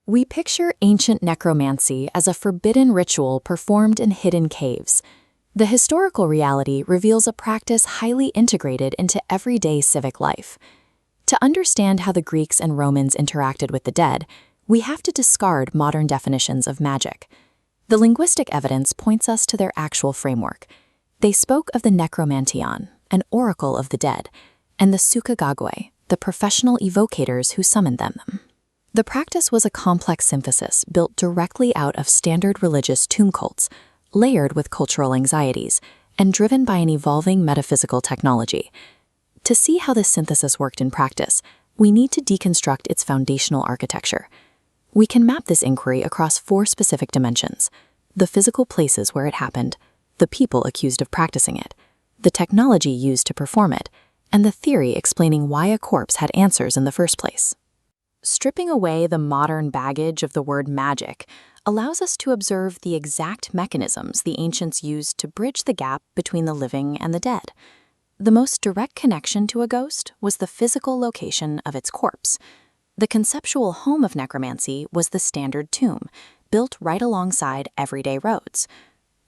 We picture ancient necromancy as a forbidden ritual performed in hidden caves. The historical reality reveals a practice highly integrated into everyday civic life. To understand how the Greeks and Romans interacted with the dead, we have to discard modern definitions of magic. The linguistic evidence points us to their actual framework. They spoke of the necromantion, an oracle of the dead, and the sukagagwe, the professional evocators who summoned them. The practice was a complex synthesis built directly out of standard religious tomb cults, layered with cultural anxieties, and driven by an evolving metaphysical technology. To see how this synthesis worked in practice, we need to deconstruct its foundational architecture. We can map this inquiry across 4 specific dimensions: the physical places where it happened, the people accused of practicing it, the technology used to perform it, and the theory explaining why a corpse had answers in the first place. Stripping away the modern baggage of the word magic allows us to observe the exact mechanisms the ancients used to bridge the gap between the living and the dead. The most direct connection to a ghost was the physical location of its corpse. The conceptual home of necromancy was the standard tomb, built right alongside everyday roads.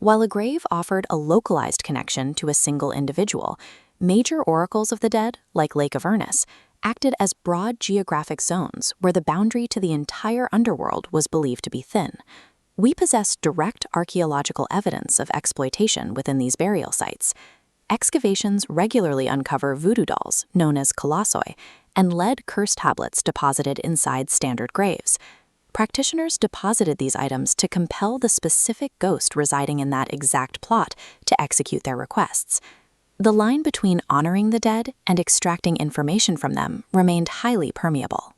While a grave offered a localized connection to a single individual, major oracles of the dead, like Lake Avernus, acted as broad geographic zones where the boundary to the entire underworld was believed to be thin. We possess direct archaeological evidence of exploitation within these burial sites. Excavations regularly uncover voodoo dolls, known as kolossoi, and lead curse tablets deposited inside standard graves. Practitioners deposited these items to compel the specific ghost residing in that exact plot to execute their requests. The line between honoring the dead and extracting information from them remained highly permeable.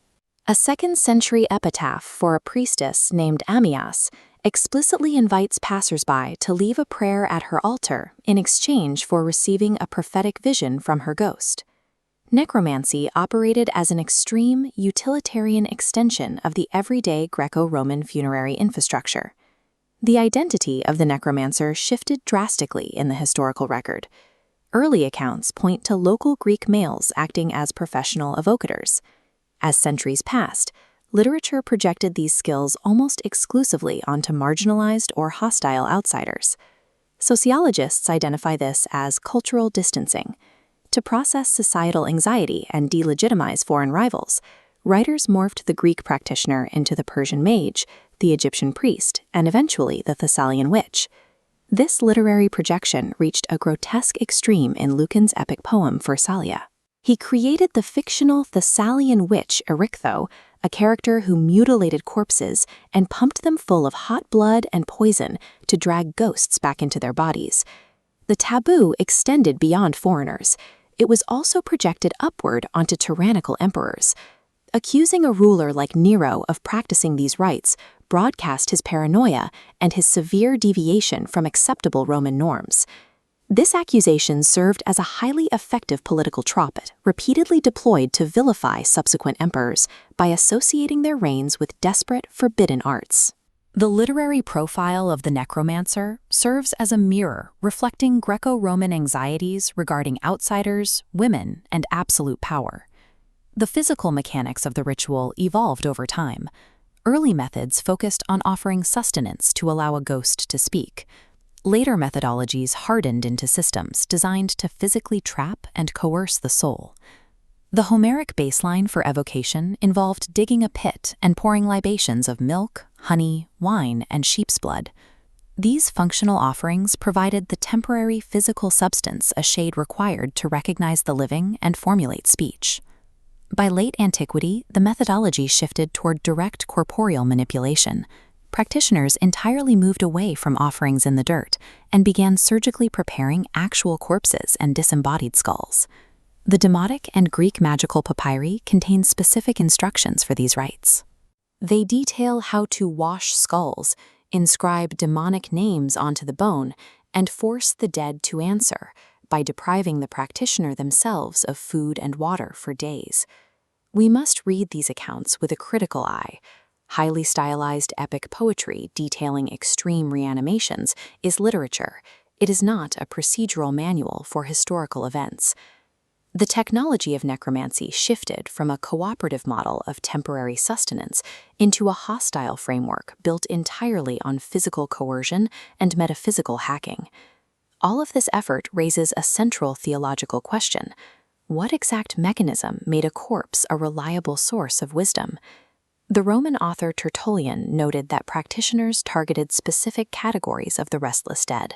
A 2nd-century epitaph for a priestess named Amias explicitly invites passersby to leave a prayer at her altar in exchange for receiving a prophetic vision from her ghost. Necromancy operated as an extreme, utilitarian extension of the everyday Greco-Roman funerary infrastructure. The identity of the necromancer shifted drastically in the historical record. Early accounts point to local Greek males acting as professional evocators. As centuries passed, literature projected these skills almost exclusively onto marginalized or hostile outsiders. Sociologists identify this as cultural distancing. To process societal anxiety and delegitimize foreign rivals, writers morphed the Greek practitioner into the Persian mage, the Egyptian priest, and eventually the Thessalian witch. This literary projection reached a grotesque extreme in Lucan's epic poem Pharsalia. He created the fictional Thessalian witch Erichtho, a character who mutilated corpses and pumped them full of hot blood and poison to drag ghosts back into their bodies. The taboo extended beyond foreigners. It was also projected upward onto tyrannical emperors. Accusing a ruler like Nero of practicing these rites broadcast his paranoia and his severe deviation from acceptable Roman norms. This accusation served as a highly effective political trumpet, repeatedly deployed to vilify subsequent emperors by associating their reigns with desperate, forbidden arts. The literary profile of the necromancer serves as a mirror reflecting Greco-Roman anxieties regarding outsiders, women, and absolute power. The physical mechanics of the ritual evolved over time. Early methods focused on offering sustenance to allow a ghost to speak. Later methodologies hardened into systems designed to physically trap and coerce the soul. The Homeric baseline for evocation involved digging a pit and pouring libations of milk, honey, wine, and sheep's blood. These functional offerings provided the temporary physical substance a shade required to recognize the living and formulate speech. By late antiquity, the methodology shifted toward direct corporeal manipulation. Practitioners entirely moved away from offerings in the dirt and began surgically preparing actual corpses and disembodied skulls. The Demotic and Greek magical papyri contain specific instructions for these rites. They detail how to wash skulls, inscribe demonic names onto the bone, and force the dead to answer by depriving the practitioner themselves of food and water for days. We must read these accounts with a critical eye. Highly stylized epic poetry detailing extreme reanimations is literature. It is not a procedural manual for historical events. The technology of necromancy shifted from a cooperative model of temporary sustenance into a hostile framework built entirely on physical coercion and metaphysical hacking. All of this effort raises a central theological question. What exact mechanism made a corpse a reliable source of wisdom? The Roman author Tertullian noted that practitioners targeted specific categories of the restless dead: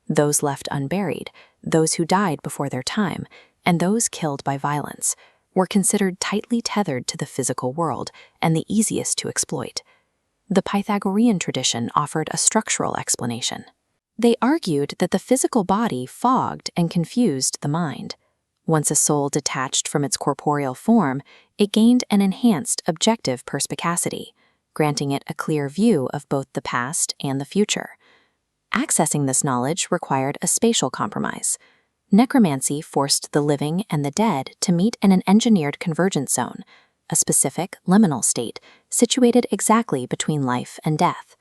those left unburied, those who died before their time, and those killed by violence, were considered tightly tethered to the physical world and the easiest to exploit. The Pythagorean tradition offered a structural explanation. They argued that the physical body fogged and confused the mind. Once a soul detached from its corporeal form, it gained an enhanced objective perspicacity, granting it a clear view of both the past and the future. Accessing this knowledge required a spatial compromise. Necromancy forced the living and the dead to meet in an engineered convergence zone, a specific liminal state situated exactly between life and death.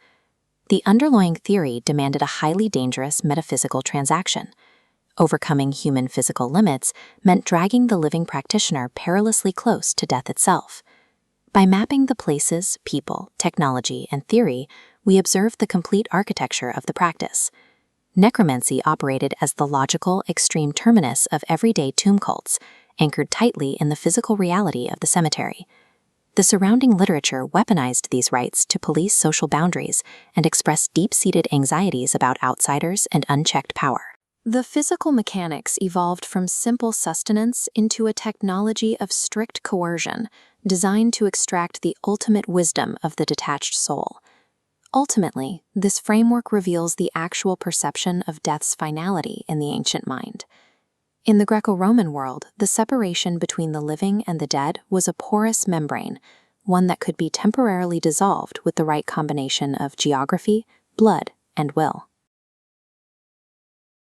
The underlying theory demanded a highly dangerous metaphysical transaction. Overcoming human physical limits meant dragging the living practitioner perilously close to death itself. By mapping the places, people, technology, and theory, we observe the complete architecture of the practice. Necromancy operated as the logical, extreme terminus of everyday tomb cults, anchored tightly in the physical reality of the cemetery. The surrounding literature weaponized these rites to police social boundaries and express deep-seated anxieties about outsiders and unchecked power. The physical mechanics evolved from simple sustenance into a technology of strict coercion, designed to extract the ultimate wisdom of the detached soul. Ultimately, this framework reveals the actual perception of death's finality in the ancient mind. In the Greco-Roman world, the separation between the living and the dead was a porous membrane, one that could be temporarily dissolved with the right combination of geography, blood, and will.